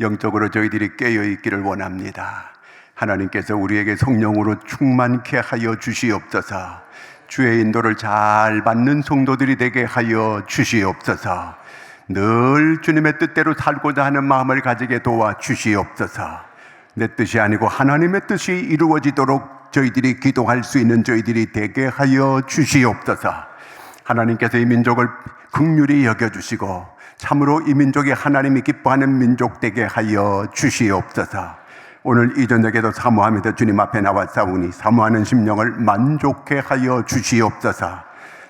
영적으로 저희들이 깨어있기를 원합니다. 하나님께서 우리에게 성령으로 충만케 하여 주시옵소서. 주의 인도를 잘 받는 성도들이 되게 하여 주시옵소서. 늘 주님의 뜻대로 살고자 하는 마음을 가지게 도와 주시옵소서. 내 뜻이 아니고 하나님의 뜻이 이루어지도록 저희들이 기도할 수 있는 저희들이 되게 하여 주시옵소서. 하나님께서 이 민족을 긍휼히 여겨주시고 참으로 이 민족이 하나님이 기뻐하는 민족 되게 하여 주시옵소서. 오늘 이 저녁에도 사모하면서 주님 앞에 나왔사오니 사모하는 심령을 만족해 하여 주시옵소서.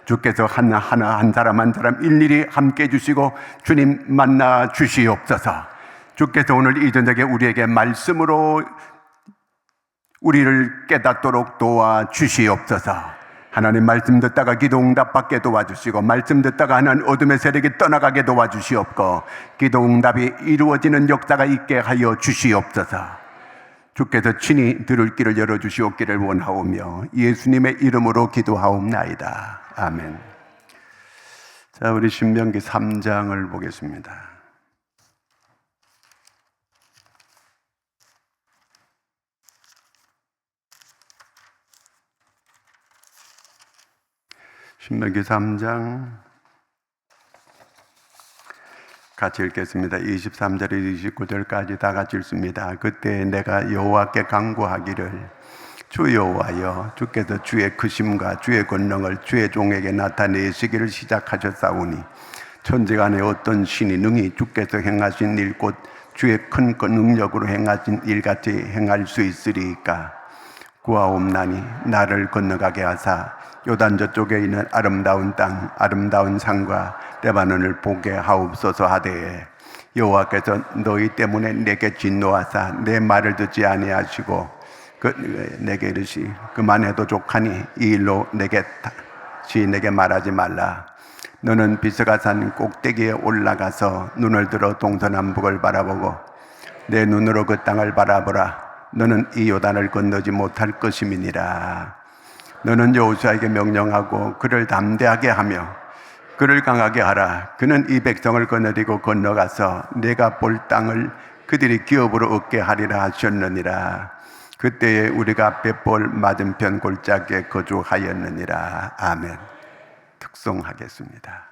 주께서 하나 한 사람 한 사람 일일이 함께 해주시고 주님 만나 주시옵소서. 주께서 오늘 이 저녁에 우리에게 말씀으로 우리를 깨닫도록 도와 주시옵소서. 하나님 말씀 듣다가 기도 응답 받게 도와주시고 말씀 듣다가 하나님 어둠의 세력이 떠나가게 도와주시옵고 기도 응답이 이루어지는 역사가 있게 하여 주시옵소서. 주께서 친히 들을 길을 열어주시옵기를 원하오며 예수님의 이름으로 기도하옵나이다. 아멘. 자, 우리 신명기 3장을 보겠습니다. 신명기 3장 같이 읽겠습니다. 23절에서 29절까지 다 같이 읽습니다. 그때 내가 여호와께 간구하기를 주 여호와여, 주께서 주의 크심과 주의 권능을 주의 종에게 나타내시기를 시작하셨사오니 천지간에 어떤 신이 능히 주께서 행하신 일 곧 주의 큰 능력으로 행하신 일같이 행할 수 있으리이까. 구하옵나니 나를 건너가게 하사 요단 저쪽에 있는 아름다운 땅 아름다운 산과 레바논을 보게 하옵소서 하되 여호와께서 너희 때문에 내게 진노하사 내 말을 듣지 아니하시고 내게 이르시 그만해도 족하니 이 일로 내게 말하지 말라. 너는 비스가산 꼭대기에 올라가서 눈을 들어 동서남북을 바라보고 내 눈으로 그 땅을 바라보라. 너는 이 요단을 건너지 못할 것임이니라. 너는 여호수아에게 명령하고 그를 담대하게 하며 그를 강하게 하라. 그는 이 백성을 거느리고 건너가서 내가 볼 땅을 그들이 기업으로 얻게 하리라 하셨느니라. 그때에 우리가 벳볼 맞은편 골짜기에 거주하였느니라. 아멘. 특송하겠습니다.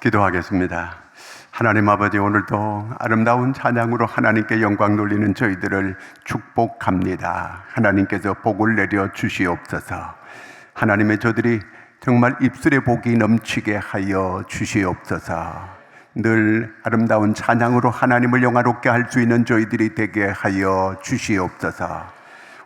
기도하겠습니다. 하나님 아버지, 오늘도 아름다운 찬양으로 하나님께 영광 돌리는 저희들을 축복합니다. 하나님께서 복을 내려 주시옵소서. 하나님의 저들이 정말 입술에 복이 넘치게 하여 주시옵소서. 늘 아름다운 찬양으로 하나님을 영화롭게 할 수 있는 저희들이 되게 하여 주시옵소서.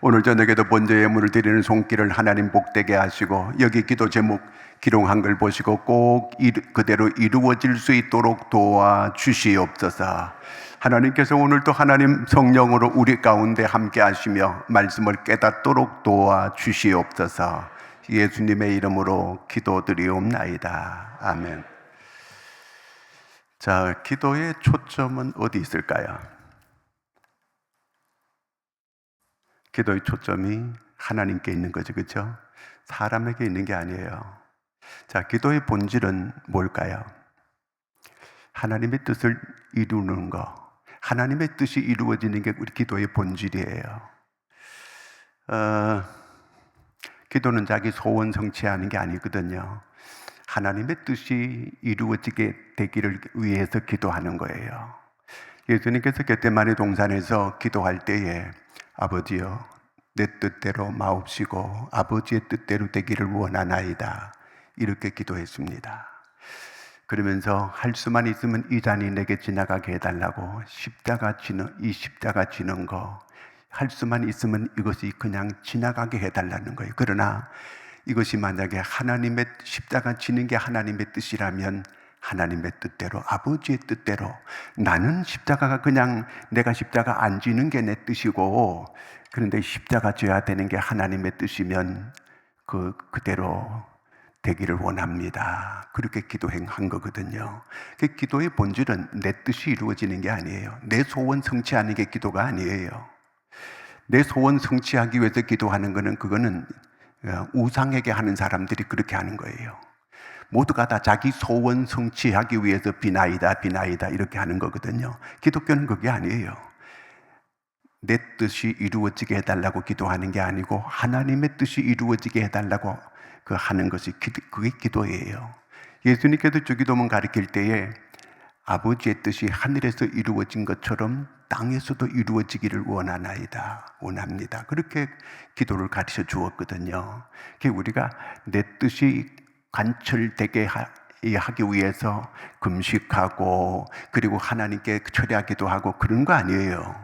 오늘 저녁에도 번제 예물을 드리는 손길을 하나님 복되게 하시고, 여기 기도 제목 기록한 걸 보시고 꼭 그대로 이루어질 수 있도록 도와 주시옵소서. 하나님께서 오늘도 하나님 성령으로 우리 가운데 함께 하시며 말씀을 깨닫도록 도와 주시옵소서. 예수님의 이름으로 기도드리옵나이다. 아멘. 자, 기도의 초점은 어디 있을까요? 기도의 초점이 하나님께 있는 거죠, 그렇죠? 사람에게 있는 게 아니에요. 자, 기도의 본질은 뭘까요? 하나님의 뜻을 이루는 거, 하나님의 뜻이 이루어지는 게 우리 기도의 본질이에요. 기도는 자기 소원 성취하는 게 아니거든요. 하나님의 뜻이 이루어지게 되기를 위해서 기도하는 거예요. 예수님께서 겟세마네 동산에서 기도할 때에 아버지여, 내 뜻대로 마옵시고 아버지의 뜻대로 되기를 원하나이다, 이렇게 기도했습니다. 그러면서 할 수만 있으면 이 잔이 내게 지나가게 해달라고, 십자가 지는 거 할 수만 있으면 이것이 그냥 지나가게 해달라는 거예요. 그러나 이것이 만약에 하나님의 십자가 지는 게 하나님의 뜻이라면 하나님의 뜻대로, 아버지의 뜻대로, 나는 십자가가 그냥 내가 십자가 안 지는 게 내 뜻이고, 그런데 십자가 져야 되는 게 하나님의 뜻이면 그대로 되기를 원합니다. 그렇게 기도한 거거든요. 그 기도의 본질은 내 뜻이 이루어지는 게 아니에요. 내 소원 성취하는 게 기도가 아니에요. 내 소원 성취하기 위해서 기도하는 거는, 그거는 우상에게 하는 사람들이 그렇게 하는 거예요. 모두가 다 자기 소원 성취하기 위해서 비나이다 이렇게 하는 거거든요. 기독교는 그게 아니에요. 내 뜻이 이루어지게 해달라고 기도하는 게 아니고 하나님의 뜻이 이루어지게 해달라고 하는 것이 그게 기도예요. 예수님께서 주기도문 가르칠 때에 아버지의 뜻이 하늘에서 이루어진 것처럼 땅에서도 이루어지기를 원합니다. 그렇게 기도를 가르쳐 주었거든요. 우리가 내 뜻이 관철되게 하기 위해서 금식하고, 그리고 하나님께 철야기도 하고 그런 거 아니에요.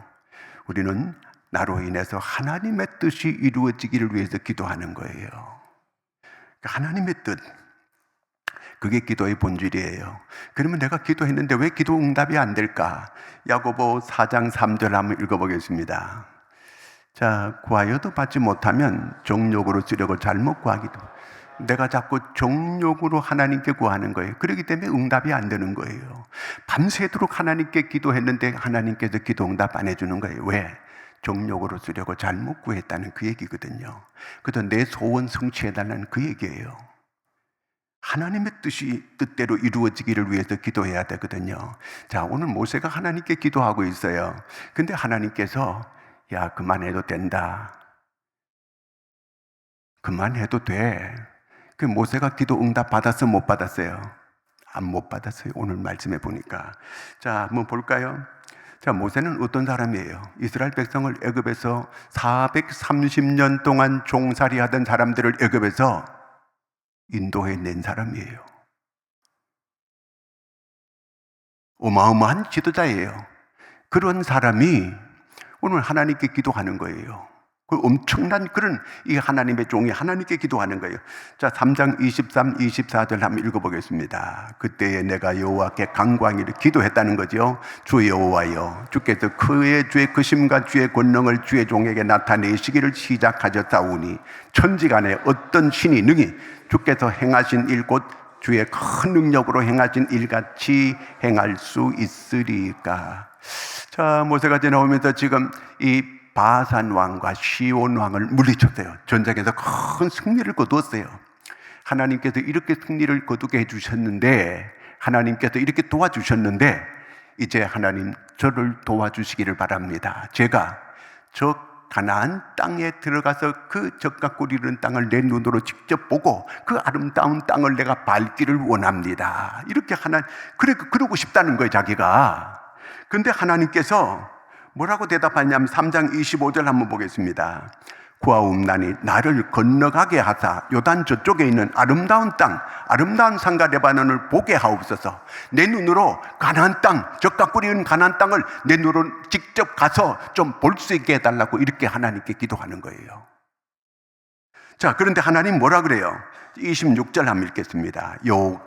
우리는 나로 인해서 하나님의 뜻이 이루어지기를 위해서 기도하는 거예요. 하나님의 뜻, 그게 기도의 본질이에요. 그러면 내가 기도했는데 왜 기도 응답이 안 될까? 야고보 4장 3절 한번 읽어보겠습니다. 자, 구하여도 받지 못하면 정욕으로 쓰려고 잘못 구하기도. 내가 자꾸 정욕으로 하나님께 구하는 거예요. 그렇기 때문에 응답이 안 되는 거예요. 밤새도록 하나님께 기도했는데 하나님께서 기도 응답 안 해주는 거예요. 왜? 정욕으로 쓰려고 잘못 구했다는 그 얘기거든요. 그래서 내 소원 성취해달라는 그 얘기예요. 하나님의 뜻대로 이루어지기를 위해서 기도해야 되거든요. 자, 오늘 모세가 하나님께 기도하고 있어요. 근데 하나님께서 야, 그만해도 된다, 그만해도 돼. 그 모세가 기도 응답 받았어, 못 받았어요? 못 받았어요. 오늘 말씀해 보니까. 자, 한번 볼까요? 자, 모세는 어떤 사람이에요? 이스라엘 백성을 애굽에서 430년 동안 종살이 하던 사람들을 애굽에서 인도해낸 사람이에요. 어마어마한 지도자예요. 그런 사람이 오늘 하나님께 기도하는 거예요. 그 엄청난 그런 이 하나님의 종이 하나님께 기도하는 거예요. 자, 3장 23, 24절 한번 읽어보겠습니다. 그때에 내가 여호와께 간구하기를, 기도했다는 거죠. 주 여호와여, 주께서 그의 주의 크심과 주의 권능을 주의 종에게 나타내시기를 시작하셨사오니 천지간에 어떤 신이 능히 주께서 행하신 일 곧 주의 큰 능력으로 행하신 일같이 행할 수 있으리까. 자, 모세가 지나오면서 지금 이 바산 왕과 시온 왕을 물리쳤어요. 전쟁에서 큰 승리를 거두었어요. 하나님께서 이렇게 승리를 거두게 해주셨는데, 하나님께서 이렇게 도와주셨는데, 이제 하나님 저를 도와주시기를 바랍니다. 제가 저 가나안 땅에 들어가서 그 젖과 꿀이 흐르는 땅을 내 눈으로 직접 보고 그 아름다운 땅을 내가 밟기를 원합니다. 이렇게 그러고 싶다는 거예요, 자기가. 근데 하나님께서 뭐라고 대답하냐면 3장 25절 한번 보겠습니다. 구하옵나니 나를 건너가게 하사 요단 저쪽에 있는 아름다운 땅, 아름다운 산과 레바논을 보게 하옵소서. 내 눈으로 가나안 땅, 젖과 꿀이 흐르는 가나안 땅을 내 눈으로 직접 가서 좀 볼 수 있게 해달라고 이렇게 하나님께 기도하는 거예요. 자, 그런데 하나님 뭐라 그래요? 26절 한번 읽겠습니다.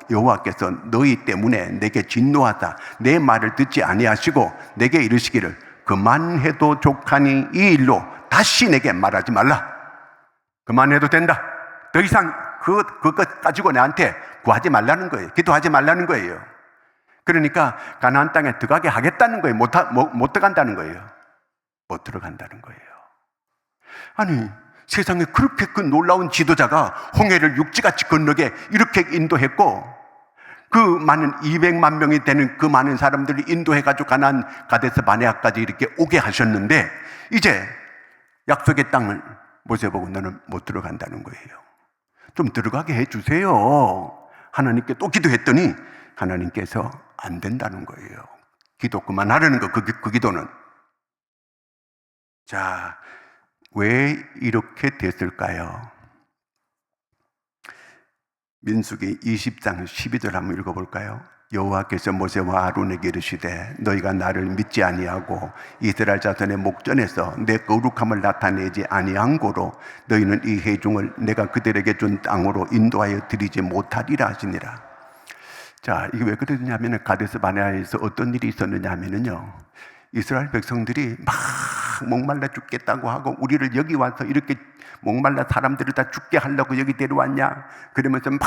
여호와께서 너희 때문에 내게 진노하다 내 말을 듣지 아니하시고 내게 이르시기를 그만해도 족하니 이 일로 다시 내게 말하지 말라. 그만해도 된다. 더 이상 그것 가지고 나한테 구하지 말라는 거예요. 기도하지 말라는 거예요. 그러니까 가나안 땅에 들어가게 하겠다는 거예요. 못 들어간다는 거예요. 못 들어간다는 거예요. 아니, 세상에 그렇게 그 놀라운 지도자가 홍해를 육지같이 건너게 이렇게 인도했고, 그 많은 200만 명이 되는 그 많은 사람들을 인도해가지고 가나안 가데스 바네아까지 이렇게 오게 하셨는데, 이제 약속의 땅을 모세보고 너는 못 들어간다는 거예요. 좀 들어가게 해주세요. 하나님께 또 기도했더니 하나님께서 안 된다는 거예요. 기도 그만하라는 거, 그 기도는. 자, 왜 이렇게 됐을까요? 민수기 20장 12절 한번 읽어볼까요? 여호와께서 모세와 아론에게 이르시되 너희가 나를 믿지 아니하고 이스라엘 자손의 목전에서 내 거룩함을 나타내지 아니한 고로 너희는 이 회중을 내가 그들에게 준 땅으로 인도하여 드리지 못하리라 하시니라. 자, 이게 왜 그러냐면 가데스 바네아에서 어떤 일이 있었느냐 하면요, 이스라엘 백성들이 막 목말라 죽겠다고 하고 우리를 여기 와서 이렇게 목말라 사람들을 다 죽게 하려고 여기 데려왔냐, 그러면서 막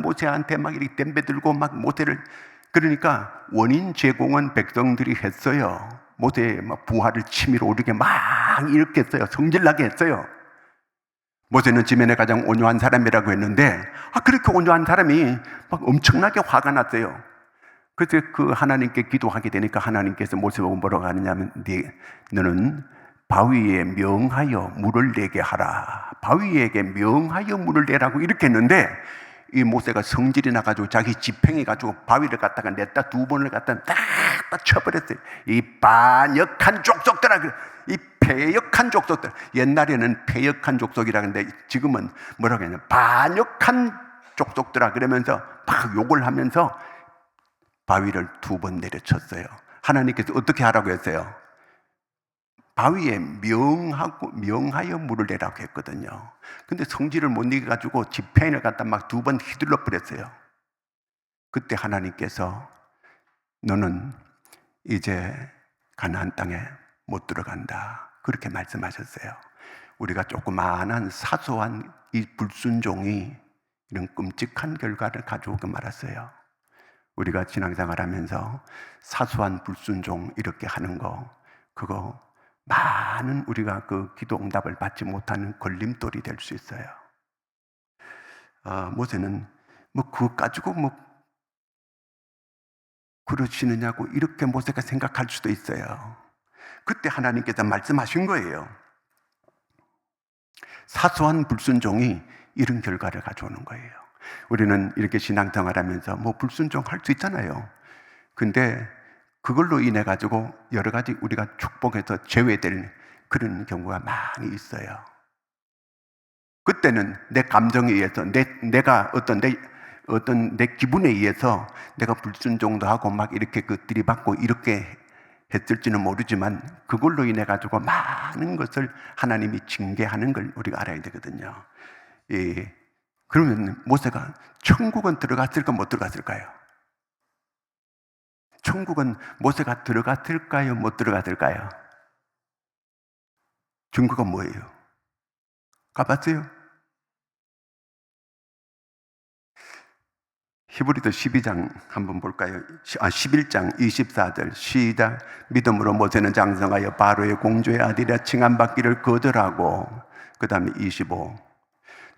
모세한테 막 이렇게 덤벼들고 막 모세를, 그러니까 원인 제공은 백성들이 했어요. 모세의 막 부하를 치밀어 오르게 막 이렇게 했어요. 성질나게 했어요. 모세는 지면에 가장 온유한 사람이라고 했는데, 그렇게 온유한 사람이 막 엄청나게 화가 났어요. 그래서 그 하나님께 기도하게 되니까 하나님께서 모세보고 뭐라고 하느냐면, 너는 바위에 명하여 물을 내게 하라. 바위에게 명하여 물을 내라고 이렇게 했는데, 이 모세가 성질이 나가지고 자기 지팽이 가지고 바위를 갖다가 냈다 두 번을 갖다 딱 쳐버렸어요. 이 반역한 족속들아, 이 패역한 족속들. 옛날에는 패역한 족속이라 하는데 지금은 뭐라고 하냐, 반역한 족속들아 그러면서 막 욕을 하면서 바위를 두 번 내려쳤어요. 하나님께서 어떻게 하라고 했어요? 바위에 명하여 물을 내라고 했거든요. 근데 성질을 못 이겨가지고 지팽이를 갖다 막 두 번 휘둘러 버렸어요. 그때 하나님께서 너는 이제 가나안 땅에 못 들어간다, 그렇게 말씀하셨어요. 우리가 조그마한 사소한 이 불순종이 이런 끔찍한 결과를 가져오고 말았어요. 우리가 신앙생활하면서 사소한 불순종 이렇게 하는 거, 그거 많은 우리가 그 기도 응답을 받지 못하는 걸림돌이 될 수 있어요. 모세는 뭐 그거 가지고 뭐 그러시느냐고 이렇게 모세가 생각할 수도 있어요. 그때 하나님께서 말씀하신 거예요. 사소한 불순종이 이런 결과를 가져오는 거예요. 우리는 이렇게 신앙생활하면서 뭐 불순종할 수 있잖아요. 근데 그걸로 인해 가지고 여러 가지 우리가 축복해서 제외될 그런 경우가 많이 있어요. 그때는 내 감정에 의해서 내가 어떤 내 기분에 의해서 내가 불순종도 하고 막 이렇게 들이받고 이렇게 했을지는 모르지만 그걸로 인해 가지고 많은 것을 하나님이 징계하는 걸 우리가 알아야 되거든요. 그러면 모세가 천국은 들어갔을까 못 들어갔을까요? 천국은 모세가 들어갔을까요 못 들어갔을까요? 증거가 뭐예요? 가봤어요? 히브리서 12장 한번 볼까요? 11장 24절 시작. 믿음으로 모세는 장성하여 바로의 공주의 아들이라 칭함받기를 거절하고, 그 다음에 25,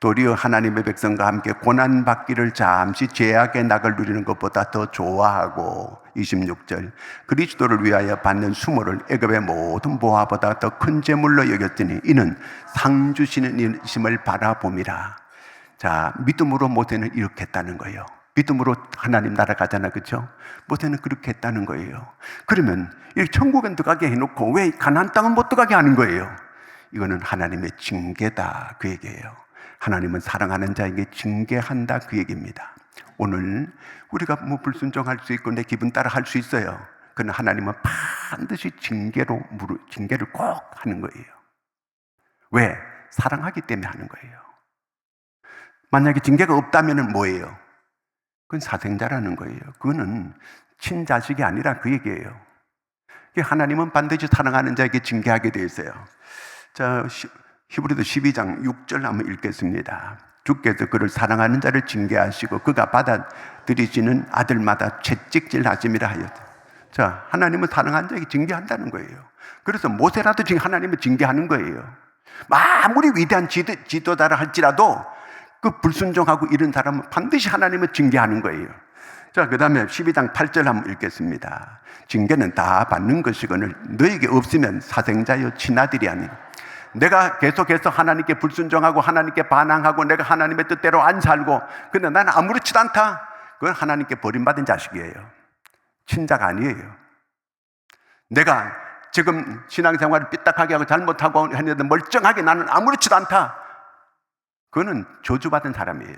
도리어 하나님의 백성과 함께 고난받기를 잠시 죄악의 낙을 누리는 것보다 더 좋아하고 26절 그리스도를 위하여 받는 수모를 애굽의 모든 보화보다 더 큰 재물로 여겼더니 이는 상 주시는 이심을 바라봄이라. 자, 믿음으로 모세는 이렇게 했다는 거예요. 믿음으로 하나님 나라 가잖아, 그렇죠? 모세는 그렇게 했다는 거예요. 그러면 이 천국은 들어가게 해놓고 왜 가나안 땅은 못 들어가게 하는 거예요? 이거는 하나님의 징계다, 그 얘기예요. 하나님은 사랑하는 자에게 징계한다, 그 얘기입니다. 오늘 우리가 뭐 불순종할 수 있고 내 기분 따라 할 수 있어요. 그러나 하나님은 반드시 징계를 꼭 하는 거예요. 왜? 사랑하기 때문에 하는 거예요. 만약에 징계가 없다면 뭐예요? 그건 사생자라는 거예요. 그거는 친자식이 아니라 그 얘기예요. 하나님은 반드시 사랑하는 자에게 징계하게 되어 있어요. 자, 히브리서 12장 6절 한번 읽겠습니다. 주께서 그를 사랑하는 자를 징계하시고 그가 받아들이시는 아들마다 채찍질 하심이라 하였다. 자, 하나님은 사랑하는 자에게 징계한다는 거예요. 그래서 모세라도 지금 하나님을 징계하는 거예요. 아무리 위대한 지도자라 할지라도 그 불순종하고 이런 사람은 반드시 하나님을 징계하는 거예요. 자, 그 다음에 12장 8절 한번 읽겠습니다. 징계는 다 받는 것이거늘 너에게 없으면 사생자여 친아들이 아니라. 내가 계속해서 하나님께 불순종하고 하나님께 반항하고 내가 하나님의 뜻대로 안 살고 근데 나는 아무렇지도 않다. 그건 하나님께 버림받은 자식이에요. 친자가 아니에요. 내가 지금 신앙생활을 삐딱하게 하고 잘못하고 했는데 멀쩡하게 나는 아무렇지도 않다. 그거는 저주받은 사람이에요.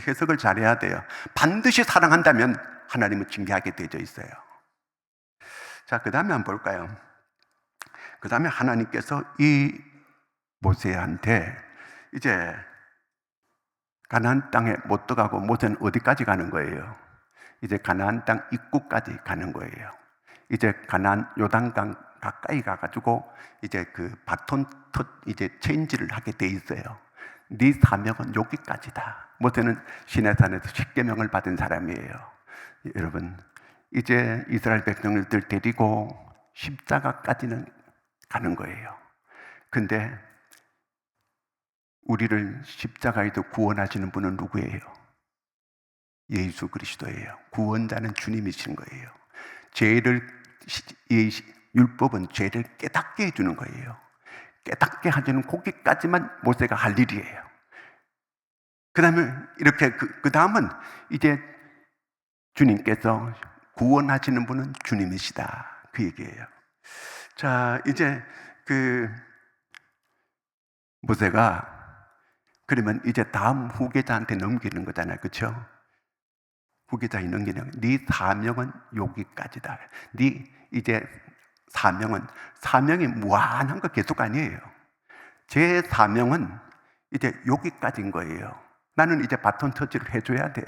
해석을 잘해야 돼요. 반드시 사랑한다면 하나님은 징계하게 되어 있어요. 자, 그 다음에 한번 볼까요? 그 다음에 하나님께서 이 모세한테 이제 가나안 땅에 못 들어가고 모세는 어디까지 가는 거예요? 이제 가나안 땅 입구까지 가는 거예요. 이제 가나안 요단강 가까이 가가지고 이제 그 바톤 이제 체인지를 하게 돼 있어요. 네 사명은 여기까지다. 모세는 시내산에서 십계명을 받은 사람이에요. 여러분, 이제 이스라엘 백성들 데리고 십자가까지는 가는 거예요. 근데 우리를 십자가에도 구원하시는 분은 누구예요? 예수 그리스도예요. 구원자는 주님이신 거예요. 율법은 죄를 깨닫게 해주는 거예요. 깨닫게 하는 거기까지만 모세가 할 일이에요. 그 다음에 이렇게 그 다음은 이제 주님께서 구원하시는 분은 주님이시다, 그 얘기예요. 자, 이제 그 모세가 그러면 이제 다음 후계자한테 넘기는 거잖아요, 그렇죠? 후계자에 넘기는 네 사명은 여기까지다. 네 이제 사명이 무한한 거 계속 아니에요. 제 사명은 이제 여기까지인 거예요. 나는 이제 바톤 터치를 해줘야 돼요.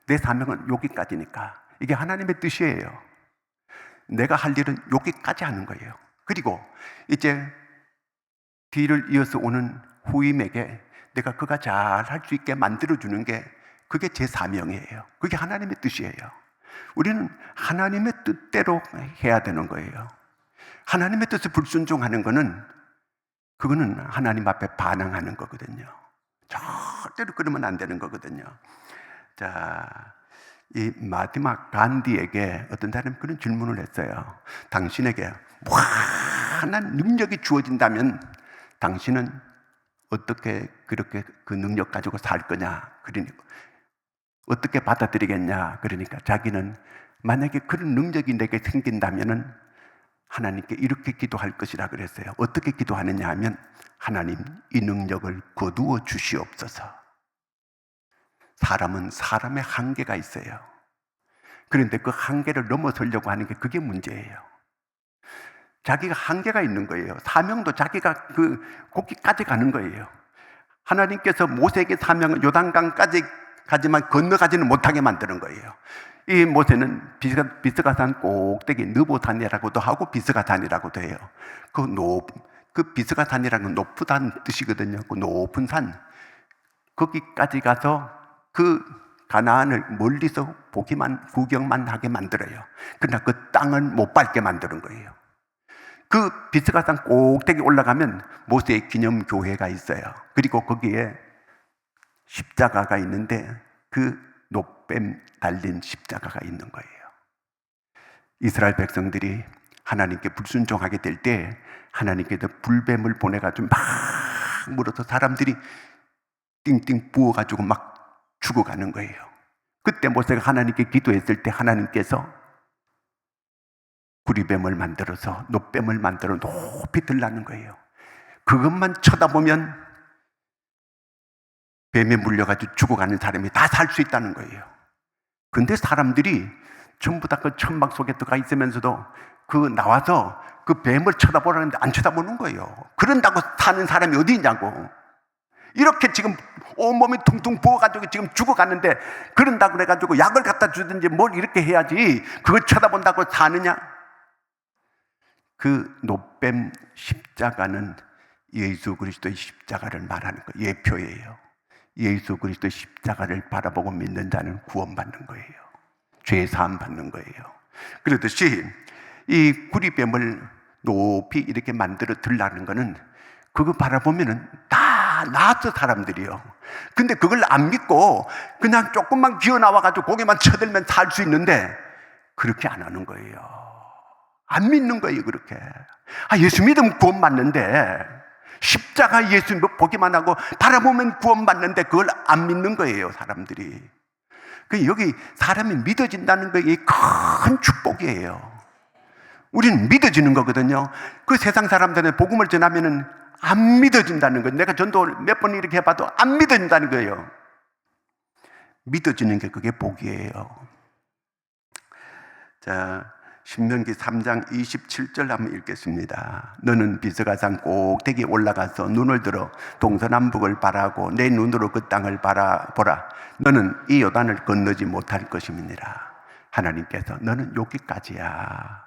내 사명은 여기까지니까. 이게 하나님의 뜻이에요. 내가 할 일은 여기까지 하는 거예요. 그리고 이제 뒤를 이어서 오는 후임에게 내가 그가 잘 할 수 있게 만들어주는 게 그게 제 사명이에요. 그게 하나님의 뜻이에요. 우리는 하나님의 뜻대로 해야 되는 거예요. 하나님의 뜻에 불순종하는 거는 그거는 하나님 앞에 반항하는 거거든요. 절대로 그러면 안 되는 거거든요. 자, 이 마하트마 간디에게 어떤 사람이 그런 질문을 했어요. 당신에게 무한한 능력이 주어진다면 당신은 어떻게 그렇게 그 능력 가지고 살 거냐? 그러니까 어떻게 받아들이겠냐? 그러니까 자기는 만약에 그런 능력이 내게 생긴다면은 하나님께 이렇게 기도할 것이라 그랬어요. 어떻게 기도하느냐 하면 하나님 이 능력을 거두어 주시옵소서. 사람은 사람의 한계가 있어요. 그런데 그 한계를 넘어서려고 하는 게 그게 문제예요. 자기가 한계가 있는 거예요. 사명도 자기가 거기까지 가는 거예요. 하나님께서 모세에게 사명은 요단강까지 가지만 건너가지는 못하게 만드는 거예요. 이 모세는 비스가산 꼭대기 느보산이라고도 하고 비스가산이라고도 해요. 그 비스가산이라는 건 높다는 뜻이거든요. 그 높은 산 거기까지 가서 그 가나안을 멀리서 구경만 하게 만들어요. 그러나 그 땅을 못 밟게 만드는 거예요. 그 비스가산 꼭대기 올라가면 모세의 기념교회가 있어요. 그리고 거기에 십자가가 있는데 그 노뱀 달린 십자가가 있는 거예요. 이스라엘 백성들이 하나님께 불순종하게 될 때 하나님께서 불뱀을 보내가지고 막 물어서 사람들이 띵띵 부어가지고 막 죽어가는 거예요. 그때 모세가 하나님께 기도했을 때 하나님께서 구리뱀을 만들어서 노뱀을 만들어 높이 들라는 거예요. 그것만 쳐다보면 뱀에 물려가지고 죽어가는 사람이 다 살 수 있다는 거예요. 근데 사람들이 전부 다 그 천막 속에 들어가 있으면서도 그 나와서 그 뱀을 쳐다보라는데 안 쳐다보는 거예요. 그런다고 사는 사람이 어디 있냐고. 이렇게 지금 온몸이 퉁퉁 부어가지고 지금 죽어가는데 그런다고 그래가지고 약을 갖다 주든지 뭘 이렇게 해야지 그걸 쳐다본다고 사느냐? 그 노뱀 십자가는 예수 그리스도의 십자가를 말하는 거예요. 예표예요. 예수 그리스도의 십자가를 바라보고 믿는 자는 구원받는 거예요. 죄 사함 받는 거예요. 그렇듯이 이 구리뱀을 높이 이렇게 만들어 들라는 거는 그거 바라보면은 다 나았어 사람들이요. 근데 그걸 안 믿고 그냥 조금만 기어 나와가지고 고개만 쳐들면 살 수 있는데 그렇게 안 하는 거예요. 안 믿는 거예요. 그렇게 예수 믿으면 구원받는데 십자가 예수 보기만 하고 바라보면 구원받는데 그걸 안 믿는 거예요. 사람들이. 여기 사람이 믿어진다는 게 큰 축복이에요. 우리는 믿어지는 거거든요. 그 세상 사람들은 복음을 전하면은 안 믿어진다는 거예요. 내가 전도 몇 번 이렇게 해봐도 안 믿어진다는 거예요. 믿어지는 게 그게 복이에요. 자, 신명기 3장 27절 한번 읽겠습니다. 너는 비스가산 꼭대기에 올라가서 눈을 들어 동서남북을 바라고 내 눈으로 그 땅을 바라보라. 너는 이 요단을 건너지 못할 것임이니라. 하나님께서 너는 여기까지야.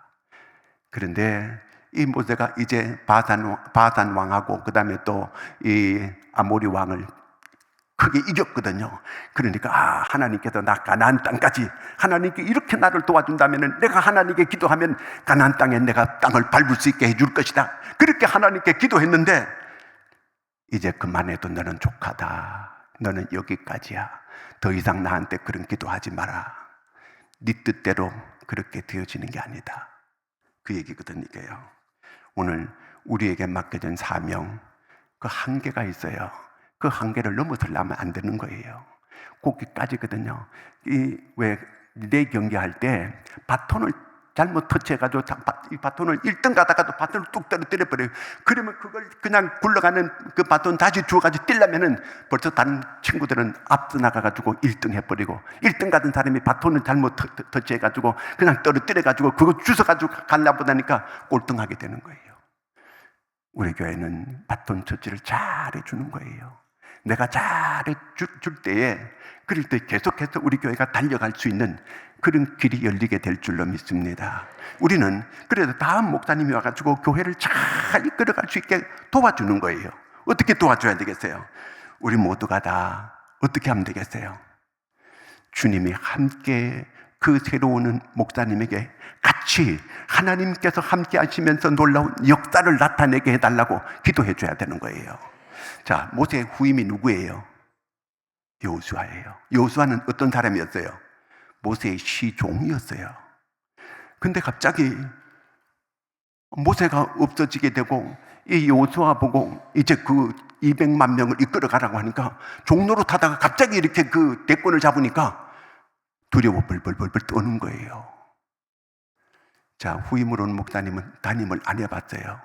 그런데 이 모세가 이제 바산 왕하고 그 다음에 또 이 아모리 왕을 크게 이겼거든요. 그러니까 하나님께서 나 가나안 땅까지 하나님께 이렇게 나를 도와준다면 내가 하나님께 기도하면 가나안 땅에 내가 땅을 밟을 수 있게 해줄 것이다. 그렇게 하나님께 기도했는데 이제 그만해도 너는 족하다. 너는 여기까지야. 더 이상 나한테 그런 기도하지 마라. 네 뜻대로 그렇게 되어지는 게 아니다. 그 얘기거든요. 이게요. 오늘 우리에게 맡겨진 사명, 그 한계가 있어요. 그 한계를 넘어서려면 안 되는 거예요. 거기까지거든요. 왜 내 경기할 때 바톤을 잘못 터치해가지고 이 바톤을 1등 가다가도 바톤을 뚝 떨어뜨려버려요. 그러면 그걸 그냥 굴러가는 그 바톤 다시 주워가지고 뛰려면은 벌써 다른 친구들은 앞서 나가가지고 1등 해버리고 1등 가던 사람이 바톤을 잘못 터치해가지고 그냥 떨어뜨려가지고 그거 주워가지고 가려고 하니까 꼴등하게 되는 거예요. 우리 교회는 바톤 터치를 잘 해주는 거예요. 내가 잘해 줄 때에 그럴 때 계속해서 우리 교회가 달려갈 수 있는 그런 길이 열리게 될 줄로 믿습니다. 우리는 그래도 다음 목사님이 와가지고 교회를 잘 이끌어갈 수 있게 도와주는 거예요. 어떻게 도와줘야 되겠어요? 우리 모두가 다 어떻게 하면 되겠어요? 주님이 함께 그 새로운 목사님에게 같이 하나님께서 함께 하시면서 놀라운 역사를 나타내게 해달라고 기도해 줘야 되는 거예요. 자, 모세의 후임이 누구예요? 여호수아예요. 여호수아는 어떤 사람이었어요? 모세의 시종이었어요. 근데 갑자기 모세가 없어지게 되고 이 여호수아 보고 이제 그 200만 명을 이끌어 가라고 하니까 종로로 타다가 갑자기 이렇게 그 대권을 잡으니까 두려워 벌벌벌 떠는 거예요. 자, 후임으로 온 목사님은 담임을 안 해봤어요.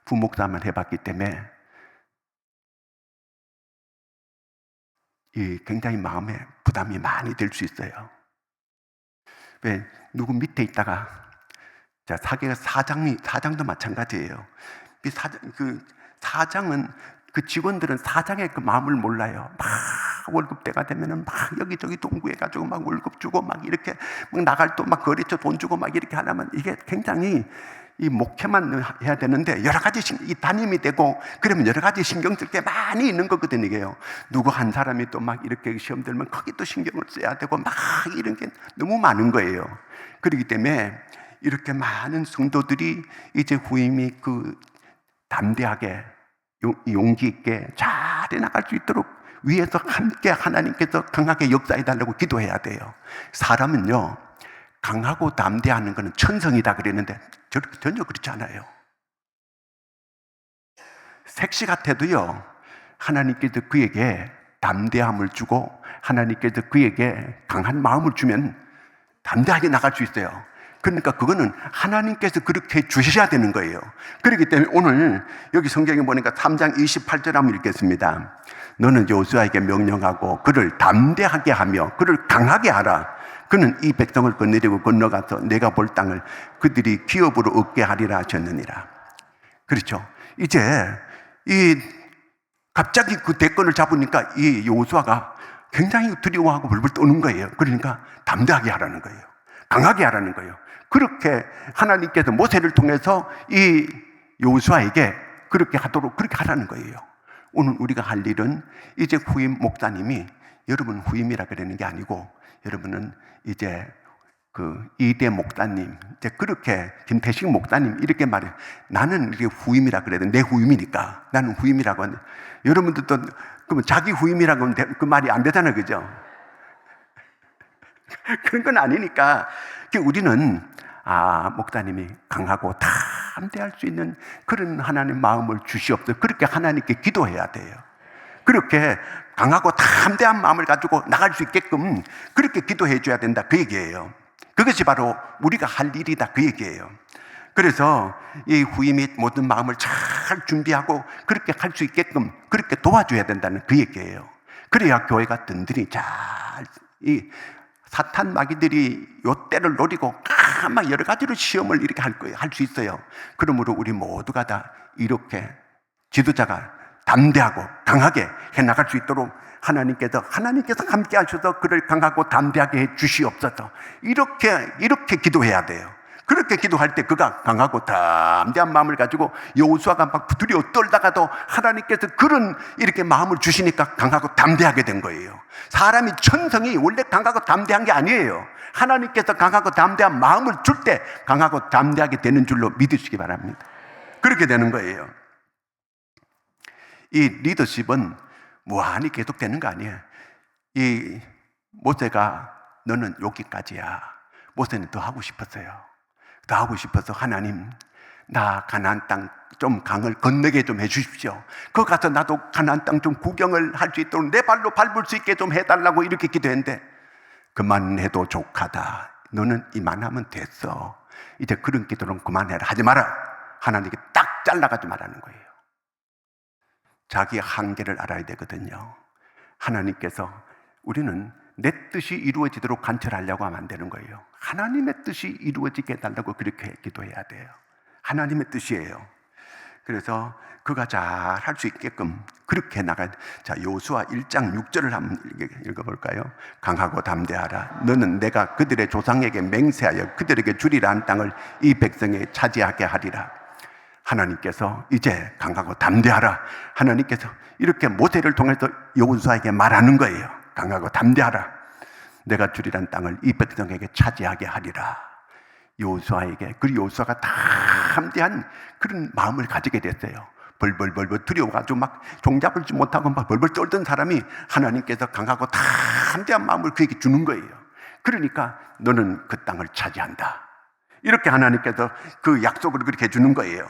부목사만 해봤기 때문에 굉장히 마음에 부담이 많이 될 수 있어요. 왜 누구 밑에 있다가 자, 사장도 마찬가지예요. 사장은 그 직원들은 사장의 그 마음을 몰라요. 막 월급 때가 되면은 막 여기저기 동구해가지고 막 월급 주고 막 이렇게 막 나갈 또 막 거래처 돈 주고 막 이렇게 하려면 이게 굉장히 이 목회만 해야 되는데 여러 가지 이 담임이 되고 그러면 여러 가지 신경 쓸 게 많이 있는 거거든요. 이게요. 누구 한 사람이 또 막 이렇게 시험 들면 거기 또 신경을 써야 되고 막 이런 게 너무 많은 거예요. 그렇기 때문에 이렇게 많은 성도들이 이제 후임이 담대하게 용기 있게 잘 해나갈 수 있도록 위에서 함께 하나님께서 강하게 역사해 달라고 기도해야 돼요. 사람은요, 강하고 담대하는 것은 천성이다 그랬는데 전혀 그렇지 않아요. 색시 같아도요, 하나님께서 그에게 담대함을 주고 하나님께서 그에게 강한 마음을 주면 담대하게 나갈 수 있어요. 그러니까 그거는 하나님께서 그렇게 주셔야 되는 거예요. 그렇기 때문에 오늘 여기 성경에 보니까 3장 28절 한번 읽겠습니다. 너는 여호수아에게 명령하고 그를 담대하게 하며 그를 강하게 하라. 그는 이 백성을 건너리고 건너가서 내가 볼 땅을 그들이 기업으로 얻게 하리라 하셨느니라. 그렇죠. 이제 갑자기 그 대권을 잡으니까 이 여호수아가 굉장히 두려워하고 벌벌 떠는 거예요. 그러니까 담대하게 하라는 거예요. 강하게 하라는 거예요. 그렇게 하나님께서 모세를 통해서 이 여호수아에게 그렇게 하라는 거예요. 오늘 우리가 할 일은 이제 후임 목사님이 여러분 후임이라 그러는 게 아니고 여러분은 이제 이대 목사님, 이제 그렇게 김태식 목사님 이렇게 말해요. 나는 이렇게 후임이라 그래야 돼. 내 후임이니까 나는 후임이라고 하는데 여러분들도 그러면 자기 후임이라고 하면 그 말이 안 되잖아요, 그죠? 그런 건 아니니까 우리는 목사님이 강하고 담대할 수 있는 그런 하나님 마음을 주시옵소서. 그렇게 하나님께 기도해야 돼요. 그렇게 강하고 담대한 마음을 가지고 나갈 수 있게끔 그렇게 기도해 줘야 된다 그 얘기예요. 그것이 바로 우리가 할 일이다 그 얘기예요. 그래서 이 후임이 모든 마음을 잘 준비하고 그렇게 할 수 있게끔 그렇게 도와줘야 된다는 그 얘기예요. 그래야 교회가 든든히 이 사탄 마귀들이 요 때를 노리고 막 여러 가지로 시험을 이렇게 할 거예요. 할 수 있어요. 그러므로 우리 모두가 다 이렇게 지도자가 담대하고 강하게 해나갈 수 있도록 하나님께서 함께 하셔서 그를 강하고 담대하게 해 주시옵소서. 이렇게 기도해야 돼요. 그렇게 기도할 때 그가 강하고 담대한 마음을 가지고 여호수아가 막 두려워 떨다가도 하나님께서 그런 이렇게 마음을 주시니까 강하고 담대하게 된 거예요. 사람이 천성이 원래 강하고 담대한 게 아니에요. 하나님께서 강하고 담대한 마음을 줄 때 강하고 담대하게 되는 줄로 믿으시기 바랍니다. 그렇게 되는 거예요. 이 리더십은 무한히 계속되는 거 아니에요. 이 모세가 너는 여기까지야. 모세는 더 하고 싶었어요. 더 하고 싶어서 하나님 나 가나안 땅 좀 강을 건너게 좀 해주십시오. 거기 가서 나도 가나안 땅 좀 구경을 할 수 있도록 내 발로 밟을 수 있게 좀 해달라고 이렇게 기도했는데 그만해도 족하다. 너는 이만하면 됐어. 이제 그런 기도는 그만해라. 하지 마라. 하나님께 딱 잘라가지 말라는 거예요. 자기의 한계를 알아야 되거든요. 하나님께서 우리는 내 뜻이 이루어지도록 관철하려고 하면 안 되는 거예요. 하나님의 뜻이 이루어지게 해달라고 그렇게 기도해야 돼요. 하나님의 뜻이에요. 그래서 그가 잘 할 수 있게끔 그렇게 나가야 돼. 자, 여호수아 1장 6절을 한번 읽어볼까요? 강하고 담대하라. 너는 내가 그들의 조상에게 맹세하여 그들에게 주리라 한 땅을 이 백성에 차지하게 하리라. 하나님께서 이제 강하고 담대하라. 하나님께서 이렇게 모세를 통해서 여호수아에게 말하는 거예요. 강하고 담대하라. 내가 주리란 땅을 이 백성에게 차지하게 하리라. 여호수아에게, 그리고 여호수아가 담대한 그런 마음을 가지게 됐어요. 벌벌 두려워가지고 막 종잡을지 못하고 막 벌벌 떨던 사람이 하나님께서 강하고 담대한 마음을 그에게 주는 거예요. 그러니까 너는 그 땅을 차지한다. 이렇게 하나님께서 그 약속을 그렇게 해주는 거예요.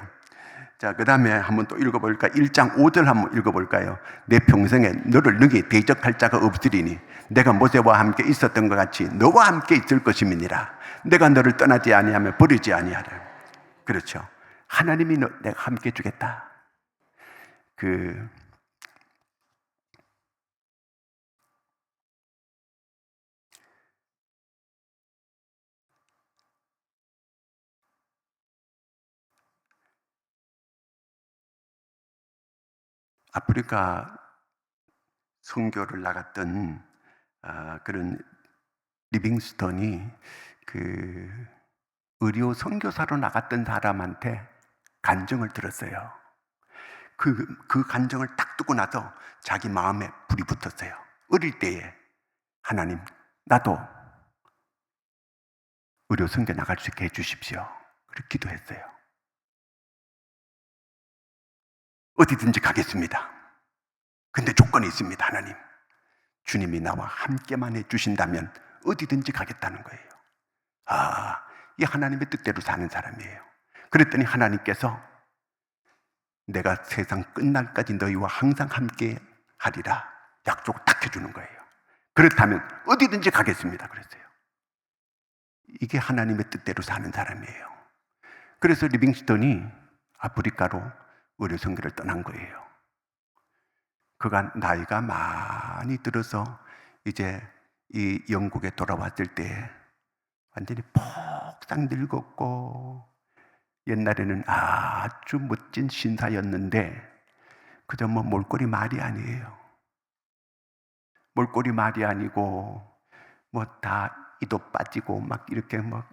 자, 그 다음에 한번 또 읽어볼까? 1장 5절 한번 읽어볼까요? 내 평생에 너를 능히 대적할 자가 없으리니 내가 모세와 함께 있었던 것 같이 너와 함께 있을 것임이니라. 내가 너를 떠나지 아니하며 버리지 아니하라. 그렇죠. 하나님이 내가 함께 주겠다. 아프리카 선교를 나갔던 그런 리빙스턴이 의료 선교사로 나갔던 사람한테 간증을 들었어요. 그 간증을 딱 듣고 나서 자기 마음에 불이 붙었어요. 어릴 때에 하나님, 나도 의료 선교 나갈 수 있게 해주십시오. 그렇게 기도했어요. 어디든지 가겠습니다. 근데 조건이 있습니다. 하나님, 주님이 나와 함께만 해주신다면 어디든지 가겠다는 거예요. 이 하나님의 뜻대로 사는 사람이에요. 그랬더니 하나님께서 내가 세상 끝날까지 너희와 항상 함께 하리라 약속을 딱 해주는 거예요. 그렇다면 어디든지 가겠습니다 그랬어요. 이게 하나님의 뜻대로 사는 사람이에요. 그래서 리빙스턴이 아프리카로 의료 선교를 떠난 거예요. 그가 나이가 많이 들어서 이제 이 영국에 돌아왔을 때 완전히 폭삭 늙었고, 옛날에는 아주 멋진 신사였는데 그저 뭐 몰골이 말이 아니에요. 몰골이 말이 아니고 뭐 다 이도 빠지고 막 이렇게 뭐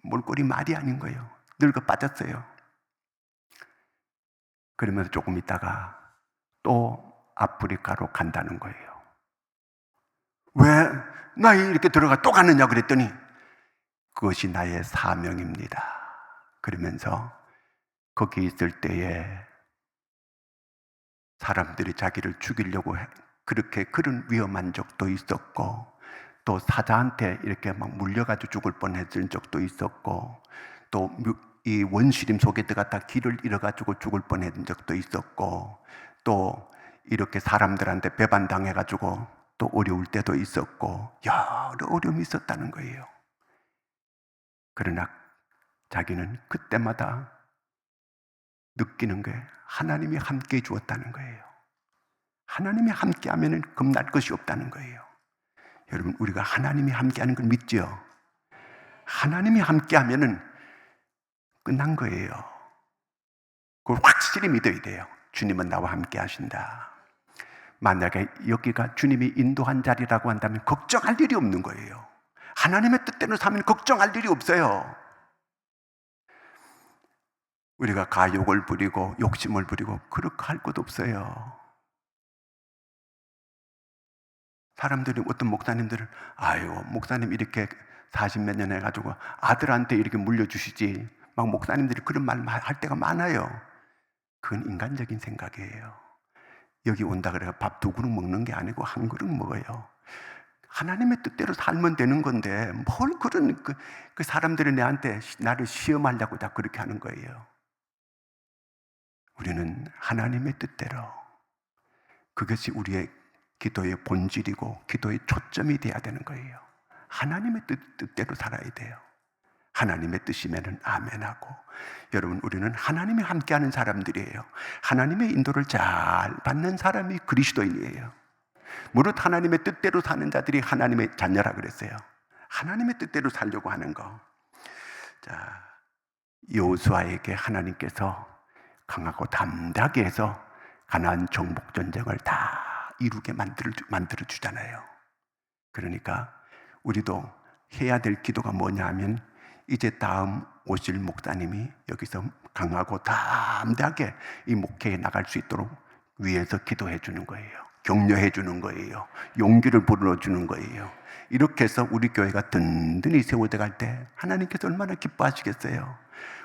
몰골이 말이 아닌 거예요. 늙어 빠졌어요. 그러면서 조금 있다가 또 아프리카로 간다는 거예요. 왜 나이 이렇게 들어가 또 가느냐 그랬더니 그것이 나의 사명입니다. 그러면서 거기 있을 때에 사람들이 자기를 죽이려고 그렇게 그런 위험한 적도 있었고, 또 사자한테 이렇게 막 물려가지고 죽을 뻔했을 적도 있었고, 또 이 원시림 속에 들어갔다 길을 잃어가지고 죽을 뻔했던 적도 있었고, 또 이렇게 사람들한테 배반당해가지고 또 어려울 때도 있었고, 여러 어려움이 있었다는 거예요. 그러나 자기는 그때마다 느끼는 게 하나님이 함께 주었다는 거예요. 하나님이 함께 하면 겁날 것이 없다는 거예요. 여러분, 우리가 하나님이 함께 하는 걸 믿죠? 하나님이 함께 하면 끝난 거예요. 그걸 확실히 믿어야 돼요. 주님은 나와 함께 하신다. 만약에 여기가 주님이 인도한 자리라고 한다면 걱정할 일이 없는 거예요. 하나님의 뜻대로 사면 걱정할 일이 없어요. 우리가 가욕을 부리고 욕심을 부리고 그렇게 할 것도 없어요. 사람들이, 어떤 목사님들은 목사님 이렇게 40몇 년 해가지고 아들한테 이렇게 물려주시지, 막 목사님들이 그런 말 할 때가 많아요. 그건 인간적인 생각이에요. 여기 온다 그래서 밥 2그릇 먹는 게 아니고 1그릇 먹어요. 하나님의 뜻대로 살면 되는 건데 뭘 그런 그 사람들이 내한테 나를 시험하려고 다 그렇게 하는 거예요. 우리는 하나님의 뜻대로, 그것이 우리의 기도의 본질이고 기도의 초점이 돼야 되는 거예요. 하나님의 뜻대로 살아야 돼요. 하나님의 뜻이면 아멘하고. 여러분, 우리는 하나님이 함께하는 사람들이에요. 하나님의 인도를 잘 받는 사람이 그리스도인이에요. 무릇 하나님의 뜻대로 사는 자들이 하나님의 자녀라 그랬어요. 하나님의 뜻대로 살려고 하는 거. 자, 여호수아에게 하나님께서 강하고 담대하게 해서 가나안 정복 전쟁을 다 이루게 만들어 주잖아요. 그러니까 우리도 해야 될 기도가 뭐냐 하면, 이제 다음 오실 목사님이 여기서 강하고 담대하게 이 목회에 나갈 수 있도록 위에서 기도해 주는 거예요. 격려해 주는 거예요. 용기를 불어주는 거예요. 이렇게 해서 우리 교회가 든든히 세워져 갈 때 하나님께서 얼마나 기뻐하시겠어요.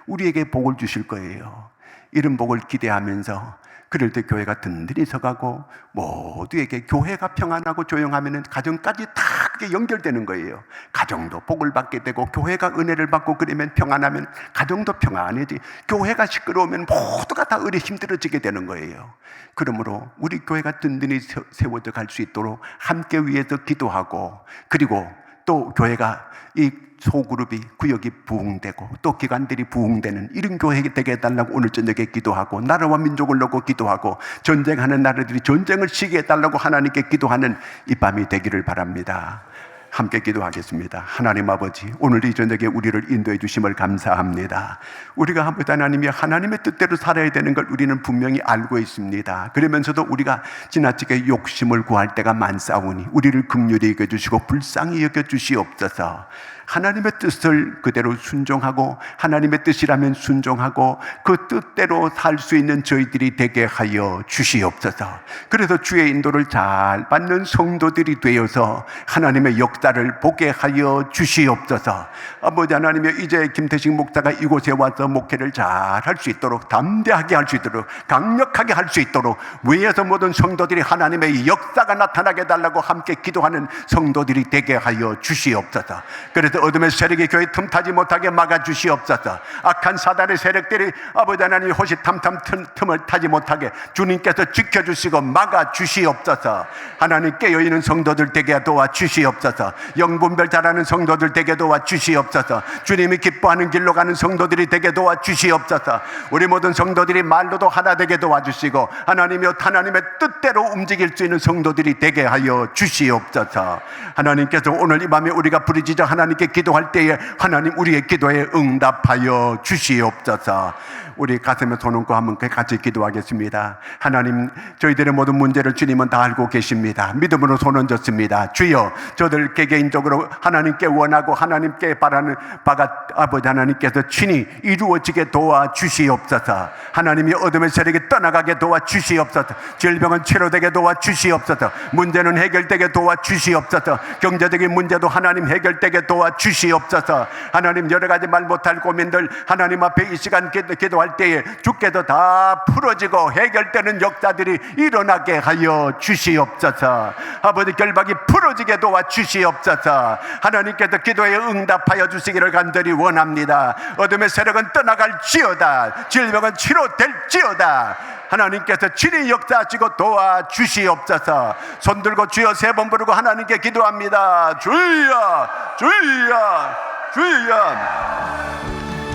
우리에게 복을 주실 거예요. 이런 복을 기대하면서 그럴 때 교회가 든든히 서가고, 모두에게 교회가 평안하고 조용하면 가정까지 다 그게 연결되는 거예요. 가정도 복을 받게 되고 교회가 은혜를 받고, 그러면 평안하면 가정도 평안해지. 교회가 시끄러우면 모두가 다 의뢰 힘들어지게 되는 거예요. 그러므로 우리 교회가 든든히 세워져 갈 수 있도록 함께 위해서 기도하고, 그리고 또 교회가 이 소그룹이, 구역이 부흥되고 또 기관들이 부흥되는 이런 교회가 되게 해달라고 오늘 저녁에 기도하고, 나라와 민족을 놓고 기도하고, 전쟁하는 나라들이 전쟁을 쉬게 해달라고 하나님께 기도하는 이 밤이 되기를 바랍니다. 함께 기도하겠습니다. 하나님 아버지, 오늘 이 저녁에 우리를 인도해 주심을 감사합니다. 우리가 하나님의 뜻대로 살아야 되는 걸 우리는 분명히 알고 있습니다. 그러면서도 우리가 지나치게 욕심을 구할 때가 많사오니 우리를 긍휼히 여겨주시고 불쌍히 여겨주시옵소서. 하나님의 뜻을 그대로 순종하고 하나님의 뜻이라면 순종하고 그 뜻대로 살 수 있는 저희들이 되게 하여 주시옵소서. 그래서 주의 인도를 잘 받는 성도들이 되어서 하나님의 역사를 보게 하여 주시옵소서. 아버지 하나님이여, 이제 김태식 목사가 이곳에 와서 목회를 잘 할 수 있도록, 담대하게 할 수 있도록, 강력하게 할 수 있도록 위에서 모든 성도들이 하나님의 역사가 나타나게 달라고 함께 기도하는 성도들이 되게 하여 주시옵소서. 그래서 어둠의 세력이 교회 틈타지 못하게 막아 주시옵소서. 악한 사단의 세력들이 아버지 하나님 호시탐탐 틈을 타지 못하게 주님께서 지켜주시고 막아 주시옵소서. 하나님 깨어있는 성도들 되게 도와 주시옵소서. 영분별 잘하는 성도들 되게 도와 주시옵소서. 주님이 기뻐하는 길로 가는 성도들이 되게 도와 주시옵소서. 우리 모든 성도들이 말로도 하나 되게 도와주시고 하나님이여, 하나님의 뜻대로 움직일 수 있는 성도들이 되게 하여 주시옵소서. 하나님께서 오늘 이 밤에 우리가 부르짖어 하나님께 기도할 때에 하나님 우리의 기도에 응답하여 주시옵소서. 우리 가슴에 손 얹고 한번 같이 기도하겠습니다. 하나님, 저희들의 모든 문제를 주님은 다 알고 계십니다. 믿음으로 손 얹었습니다. 주여, 저들 개개인적으로 하나님께 원하고 하나님께 바라는 바가 아버지 하나님께서 친히 이루어지게 도와주시옵소서. 하나님이 어둠의 세력이 떠나가게 도와주시옵소서. 질병은 치료되게 도와주시옵소서. 문제는 해결되게 도와주시옵소서. 경제적인 문제도 하나님 해결되게 도와주시옵소서. 하나님, 여러 가지 말 못할 고민들 하나님 앞에 이 시간 기도할 때에 주께서 다 풀어지고 해결되는 역사들이 일어나게 하여 주시옵소서. 아버지, 결박이 풀어지게 도와주시옵소서. 하나님께서 기도에 응답하여 주시기를 간절히 원합니다. 어둠의 세력은 떠나갈지어다. 질병은 치료될지어다. 하나님께서 친히 역사하시고 도와주시옵소서. 손들고 주여 세 번 부르고 하나님께 기도합니다. 주여, 주여, 주여.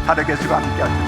살아계시고 함께하시옵소서.